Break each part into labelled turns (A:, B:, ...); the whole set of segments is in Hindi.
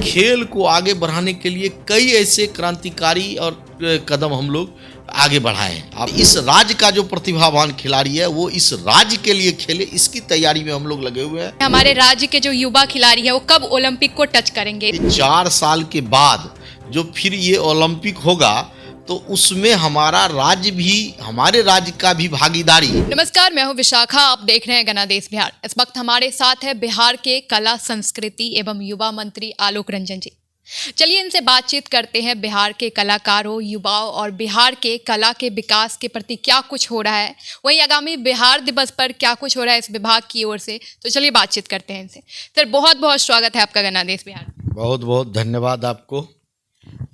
A: खेल को आगे बढ़ाने के लिए कई ऐसे क्रांतिकारी और कदम हम लोग आगे बढ़ाए हैं। अब इस राज्य का जो प्रतिभावान खिलाड़ी है वो इस राज्य के लिए खेले, इसकी तैयारी में हम लोग लगे हुए हैं।
B: हमारे राज्य के जो युवा खिलाड़ी है वो कब ओलंपिक को टच करेंगे?
A: 4 साल के बाद जो फिर ये ओलंपिक होगा तो उसमें हमारा राज्य भी, हमारे राज्य का भी भागीदारी।
B: नमस्कार, मैं हूं विशाखा, आप देख रहे हैं गणादेश बिहार। इस वक्त हमारे साथ है बिहार के कला, संस्कृति एवं युवा मंत्री आलोक रंजन जी। चलिए इनसे बातचीत करते हैं। बिहार के कलाकारों, युवाओं और बिहार के कला के विकास के प्रति क्या कुछ हो रहा है, वहीं आगामी बिहार दिवस पर क्या कुछ हो रहा है इस विभाग की ओर से। तो चलिए बातचीत करते हैं इनसे। सर, बहुत बहुत स्वागत है आपका गणादेश बिहार।
A: बहुत बहुत धन्यवाद आपको।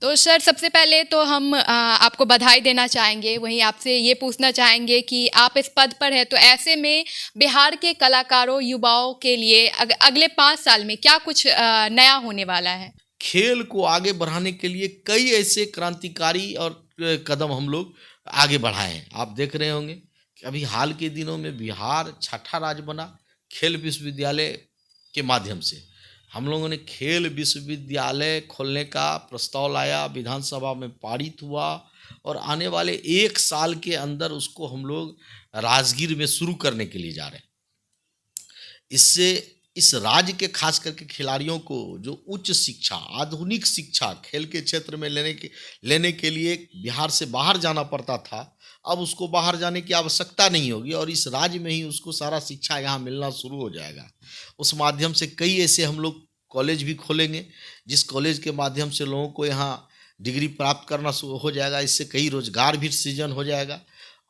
B: तो सर, सबसे पहले तो हम आपको बधाई देना चाहेंगे, वहीं आपसे ये पूछना चाहेंगे कि आप इस पद पर हैं तो ऐसे में बिहार के कलाकारों, युवाओं के लिए अगले 5 साल में क्या कुछ नया होने वाला है?
A: खेल को आगे बढ़ाने के लिए कई ऐसे क्रांतिकारी और कदम हम लोग आगे बढ़ाए हैं। आप देख रहे होंगे कि अभी हाल के दिनों में बिहार छठा राज्य बना खेल विश्वविद्यालय के माध्यम से। हम लोगों ने खेल विश्वविद्यालय खोलने का प्रस्ताव लाया, विधानसभा में पारित हुआ और आने वाले 1 साल के अंदर उसको हम लोग राजगीर में शुरू करने के लिए जा रहे हैं। इससे इस राज्य के खास करके खिलाड़ियों को जो उच्च शिक्षा, आधुनिक शिक्षा खेल के क्षेत्र में लेने के लिए बिहार से बाहर जाना पड़ता था, अब उसको बाहर जाने की आवश्यकता नहीं होगी और इस राज्य में ही उसको सारा शिक्षा यहाँ मिलना शुरू हो जाएगा। उस माध्यम से कई ऐसे हम लोग कॉलेज भी खोलेंगे, जिस कॉलेज के माध्यम से लोगों को यहाँ डिग्री प्राप्त करना शुरू हो जाएगा। इससे कई रोजगार भी सृजन हो जाएगा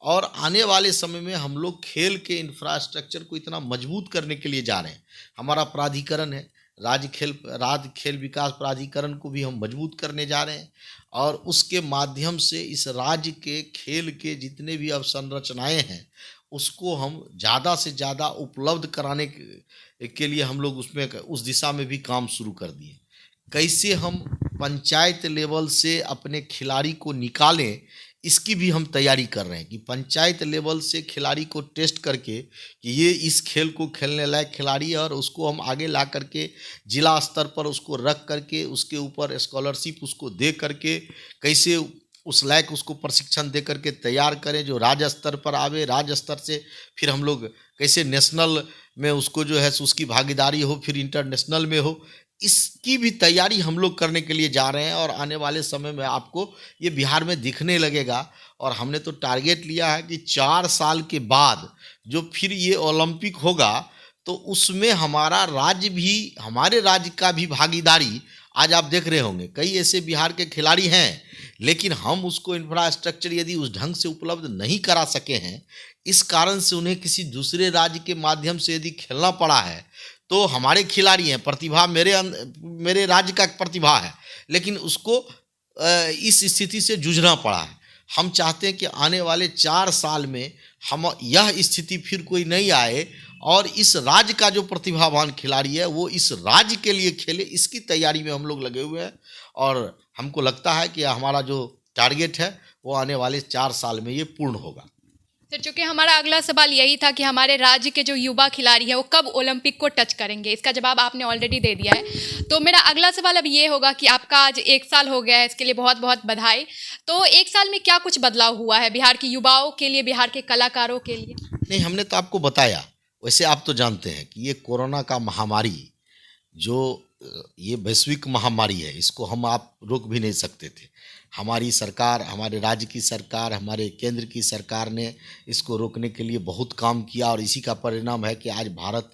A: और आने वाले समय में हम लोग खेल के इंफ्रास्ट्रक्चर को इतना मजबूत करने के लिए जा रहे हैं। हमारा प्राधिकरण है, राज्य खेल विकास प्राधिकरण को भी हम मजबूत करने जा रहे हैं और उसके माध्यम से इस राज्य के खेल के जितने भी अवसंरचनाएं हैं उसको हम ज़्यादा से ज़्यादा उपलब्ध कराने के लिए हम लोग उस दिशा में भी काम शुरू कर दिए। कैसे हम पंचायत लेवल से अपने खिलाड़ी को निकालें, इसकी भी हम तैयारी कर रहे हैं कि पंचायत लेवल से खिलाड़ी को टेस्ट करके कि ये इस खेल को खेलने लायक खिलाड़ी है और उसको हम आगे ला करके जिला स्तर पर उसको रख करके उसके ऊपर स्कॉलरशिप उसको दे करके कैसे उस लायक उसको प्रशिक्षण दे करके तैयार करें जो राज्य स्तर पर आवे। राज्य स्तर से फिर हम लोग कैसे नेशनल में उसको जो है उसकी भागीदारी हो, फिर इंटरनेशनल में हो, इसकी भी तैयारी हम लोग करने के लिए जा रहे हैं और आने वाले समय में आपको ये बिहार में दिखने लगेगा। और हमने तो टारगेट लिया है कि 4 साल के बाद जो फिर ये ओलंपिक होगा तो उसमें हमारा राज्य भी, हमारे राज्य का भी भागीदारी। आज आप देख रहे होंगे कई ऐसे बिहार के खिलाड़ी हैं लेकिन हम उसको इंफ्रास्ट्रक्चर यदि उस ढंग से उपलब्ध नहीं करा सके हैं, इस कारण से उन्हें किसी दूसरे राज्य के माध्यम से यदि खेलना पड़ा है तो हमारे खिलाड़ी हैं, प्रतिभा मेरे राज्य का प्रतिभा है लेकिन उसको इस स्थिति से जूझना पड़ा है। हम चाहते हैं कि आने वाले 4 साल में हम यह स्थिति फिर कोई नहीं आए और इस राज्य का जो प्रतिभावान खिलाड़ी है वो इस राज्य के लिए खेले, इसकी तैयारी में हम लोग लगे हुए हैं और हमको लगता है कि हमारा जो टारगेट है वो आने वाले 4 साल में ये पूर्ण होगा।
B: सर, चूँकि हमारा अगला सवाल यही था कि हमारे राज्य के जो युवा खिलाड़ी हैं वो कब ओलंपिक को टच करेंगे, इसका जवाब आपने ऑलरेडी दे दिया है। तो मेरा अगला सवाल अब ये होगा कि आपका आज 1 साल हो गया है, इसके लिए बहुत बहुत बधाई। तो 1 साल में क्या कुछ बदलाव हुआ है बिहार के युवाओं के लिए, बिहार के कलाकारों के लिए?
A: नहीं, हमने तो आपको बताया। वैसे आप तो जानते हैं कि ये कोरोना का महामारी जो ये वैश्विक महामारी है, इसको आप रोक भी नहीं सकते थे। हमारी सरकार, हमारे राज्य की सरकार, हमारे केंद्र की सरकार ने इसको रोकने के लिए बहुत काम किया और इसी का परिणाम है कि आज भारत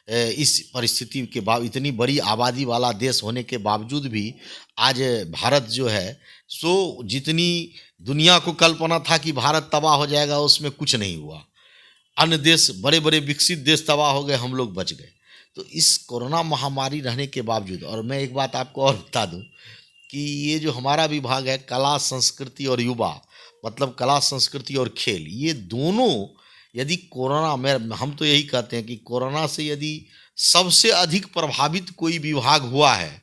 A: इस परिस्थिति के बाद, इतनी बड़ी आबादी वाला देश होने के बावजूद भी आज भारत जो है सो जितनी दुनिया को कल्पना था कि भारत तबाह हो जाएगा उसमें कुछ नहीं हुआ। अन्य देश, बड़े बड़े विकसित देश तबाह हो गए, हम लोग बच गए। तो इस कोरोना महामारी रहने के बावजूद, और मैं एक बात आपको और बता दूं कि ये जो हमारा विभाग है कला, संस्कृति और युवा, मतलब कला, संस्कृति और खेल, ये दोनों यदि कोरोना में, हम तो यही कहते हैं कि कोरोना से यदि सबसे अधिक प्रभावित कोई विभाग हुआ है,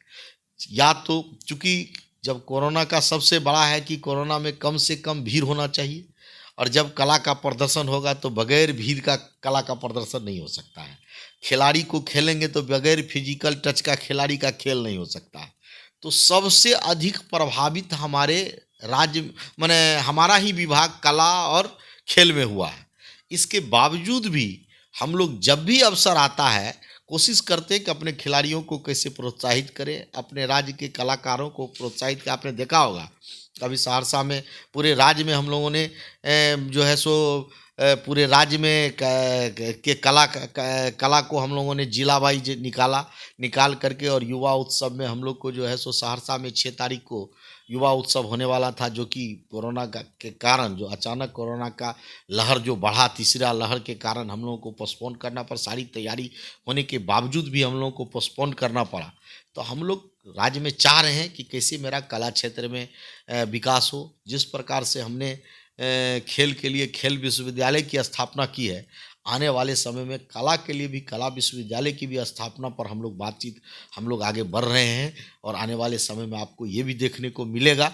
A: या तो चूँकि जब कोरोना का सबसे बड़ा है कि कोरोना में कम से कम भीड़ होना चाहिए और जब कला का प्रदर्शन होगा तो बगैर भीड़ का कला का प्रदर्शन नहीं हो सकता है। खिलाड़ी को खेलेंगे तो बगैर फिजिकल टच का खिलाड़ी का खेल नहीं हो सकता है। तो सबसे अधिक प्रभावित हमारे राज्य माने हमारा ही विभाग कला और खेल में हुआ है। इसके बावजूद भी हम लोग जब भी अवसर आता है कोशिश करते हैं कि अपने खिलाड़ियों को कैसे प्रोत्साहित करें, अपने राज्य के कलाकारों को प्रोत्साहित किया। आपने देखा होगा अभी सहरसा में पूरे राज्य में हम लोगों ने जो है सो पूरे राज्य में के कला को हम लोगों ने जिला वाइज निकाल करके, और युवा उत्सव में हम लोग को जो है सो सहरसा में 6 तारीख को युवा उत्सव होने वाला था, जो कि कोरोना के कारण जो अचानक कोरोना का लहर जो बढ़ा, तीसरा लहर के कारण हम लोगों को पोस्टपोन करना पड़ा। सारी तैयारी होने के बावजूद भी हम लोगों को पोस्टपोन करना पड़ा। तो हम लोग राज्य में चाह रहे हैं कि कैसे मेरा कला क्षेत्र में विकास हो। जिस प्रकार से हमने खेल के लिए खेल विश्वविद्यालय की स्थापना की है, आने वाले समय में कला के लिए भी कला विश्वविद्यालय की भी स्थापना पर हम लोग आगे बढ़ रहे हैं, और आने वाले समय में आपको ये भी देखने को मिलेगा।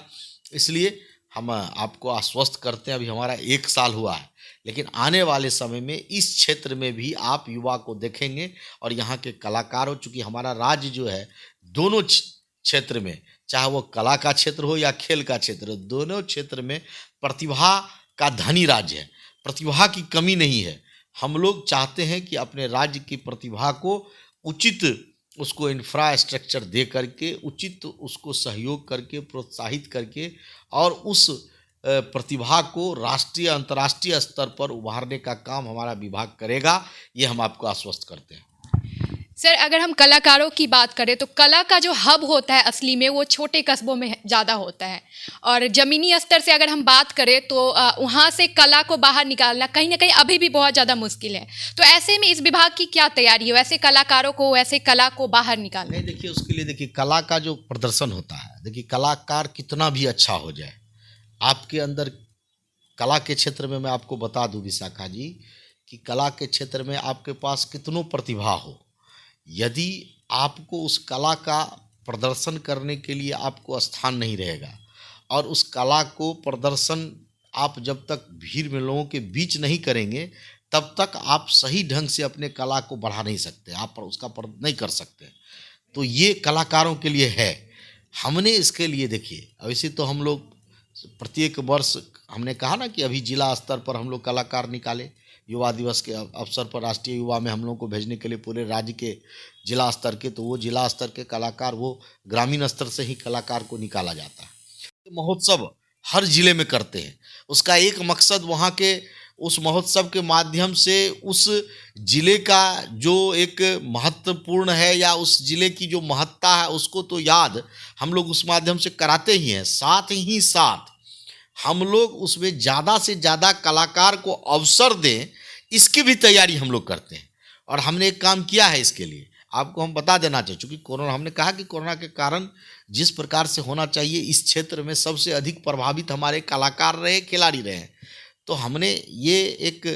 A: इसलिए हम आपको आश्वस्त करते हैं, अभी हमारा 1 साल हुआ है, लेकिन आने वाले समय में इस क्षेत्र में भी आप युवा को देखेंगे, और यहाँ के कलाकारों, चूँकि हमारा राज्य जो है दोनों क्षेत्र में, चाहे वो कला का क्षेत्र हो या खेल का क्षेत्र हो, दोनों क्षेत्र में प्रतिभा का धनी राज्य है। प्रतिभा की कमी नहीं है। हम लोग चाहते हैं कि अपने राज्य की प्रतिभा को उचित उसको इंफ्रास्ट्रक्चर दे करके, उचित उसको सहयोग करके, प्रोत्साहित करके, और उस प्रतिभा को राष्ट्रीय अंतर्राष्ट्रीय स्तर पर उभारने का काम हमारा विभाग करेगा। ये हम आपको आश्वस्त करते हैं।
B: सर, अगर हम कलाकारों की बात करें तो कला का जो हब होता है असली में वो छोटे कस्बों में ज़्यादा होता है, और ज़मीनी स्तर से अगर हम बात करें तो वहाँ से कला को बाहर निकालना कहीं ना कहीं अभी भी बहुत ज़्यादा मुश्किल है। तो ऐसे में इस विभाग की क्या तैयारी है वैसे कलाकारों को, वैसे कला को बाहर निकालने?
A: नहीं, देखिए उसके लिए देखिए कला का जो प्रदर्शन होता है, देखिए कलाकार कितना भी अच्छा हो जाए, आपके अंदर कला के क्षेत्र में मैं आपको बता दूं विशाखा जी कि कला के क्षेत्र में आपके पास कितनों प्रतिभा हो, यदि आपको उस कला का प्रदर्शन करने के लिए आपको स्थान नहीं रहेगा, और उस कला को प्रदर्शन आप जब तक भीड़ में लोगों के बीच नहीं करेंगे, तब तक आप सही ढंग से अपने कला को बढ़ा नहीं सकते, आप उसका नहीं कर सकते। तो ये कलाकारों के लिए है। हमने इसके लिए देखिए, वैसे तो हम लोग प्रत्येक वर्ष, हमने कहा ना कि अभी जिला स्तर पर हम लोग कलाकार निकाले, युवा दिवस के अवसर पर राष्ट्रीय युवा में हम लोगों को भेजने के लिए पूरे राज्य के जिला स्तर के, तो वो जिला स्तर के कलाकार, वो ग्रामीण स्तर से ही कलाकार को निकाला जाता है। महोत्सव हर जिले में करते हैं, उसका एक मकसद वहाँ के उस महोत्सव के माध्यम से उस जिले का जो एक महत्वपूर्ण है या उस जिले की जो महत्ता है उसको तो याद हम लोग उस माध्यम से कराते ही हैं। साथ ही साथ हम लोग उसमें ज़्यादा से ज़्यादा कलाकार को अवसर दें, इसकी भी तैयारी हम लोग करते हैं। और हमने एक काम किया है इसके लिए, आपको हम बता देना चाहिए, चूँकि कोरोना, हमने कहा कि कोरोना के कारण जिस प्रकार से होना चाहिए इस क्षेत्र में सबसे अधिक प्रभावित हमारे कलाकार रहे, खिलाड़ी रहे। तो हमने ये एक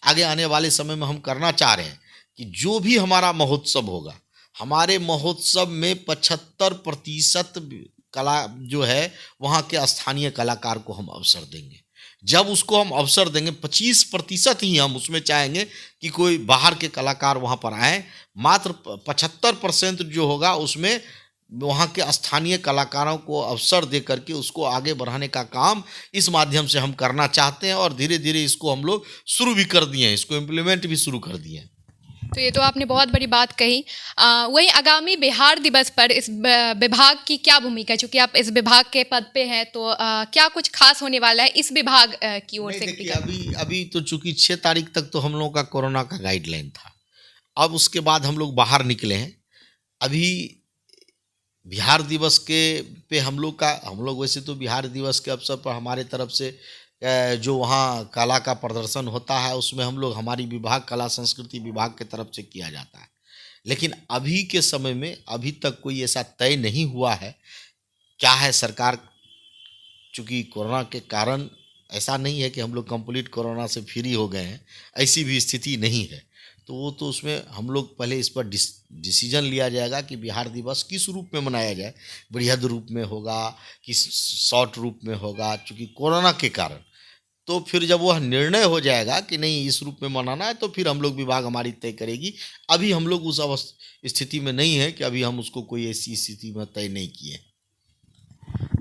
A: आगे आने वाले समय में हम करना चाह रहे हैं कि जो भी हमारा महोत्सव होगा, हमारे महोत्सव में 75% कला जो है वहाँ के स्थानीय कलाकार को हम अवसर देंगे। जब उसको हम अवसर देंगे, 25% ही हम उसमें चाहेंगे कि कोई बाहर के कलाकार वहाँ पर आएँ। मात्र 75% जो होगा उसमें वहाँ के स्थानीय कलाकारों को अवसर दे करके उसको आगे बढ़ाने का काम इस माध्यम से हम करना चाहते हैं, और धीरे धीरे इसको हम लोग शुरू भी कर दिए हैं, इसको इम्प्लीमेंट भी शुरू कर दिए हैं।
B: तो ये तो आपने बहुत बड़ी बात कही। वहीं आगामी बिहार दिवस पर इस विभाग की क्या भूमिका है? चूँकि आप इस विभाग के पद पे हैं, तो क्या कुछ खास होने वाला है इस विभाग की ओर से?
A: देखिए अभी तो चूँकि 6 तारीख तक तो हम लोगों का कोरोना का गाइडलाइन था, अब उसके बाद हम लोग बाहर निकले हैं। अभी बिहार दिवस के पे हम लोग वैसे तो बिहार दिवस के अवसर पर हमारे तरफ से जो वहाँ कला का प्रदर्शन होता है उसमें हम लोग, हमारी विभाग कला संस्कृति विभाग के तरफ से किया जाता है। लेकिन अभी के समय में अभी तक कोई ऐसा तय नहीं हुआ है। क्या है, सरकार चूँकि कोरोना के कारण ऐसा नहीं है कि हम लोग कंप्लीट कोरोना से फ्री हो गए हैं, ऐसी भी स्थिति नहीं है। तो वो तो उसमें हम लोग पहले इस पर डिसीजन लिया जाएगा कि बिहार दिवस किस रूप में मनाया जाए, बृहद रूप में होगा कि शॉर्ट रूप में होगा, चूँकि कोरोना के कारण। तो फिर जब वह निर्णय हो जाएगा कि नहीं इस रूप में मनाना है, तो फिर हम लोग विभाग हमारी तय करेगी। अभी हम लोग उस स्थिति में नहीं है कि अभी हम उसको कोई ऐसी स्थिति में तय नहीं किए।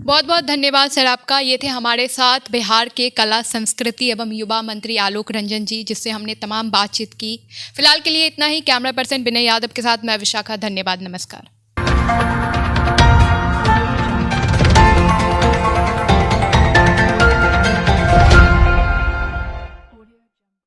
B: बहुत बहुत धन्यवाद सर आपका। ये थे हमारे साथ बिहार के कला संस्कृति एवं युवा मंत्री आलोक रंजन जी, जिससे हमने तमाम बातचीत की। फिलहाल के लिए इतना ही। कैमरा पर्सन विनय यादव के साथ मैं विशाखा। धन्यवाद, नमस्कार।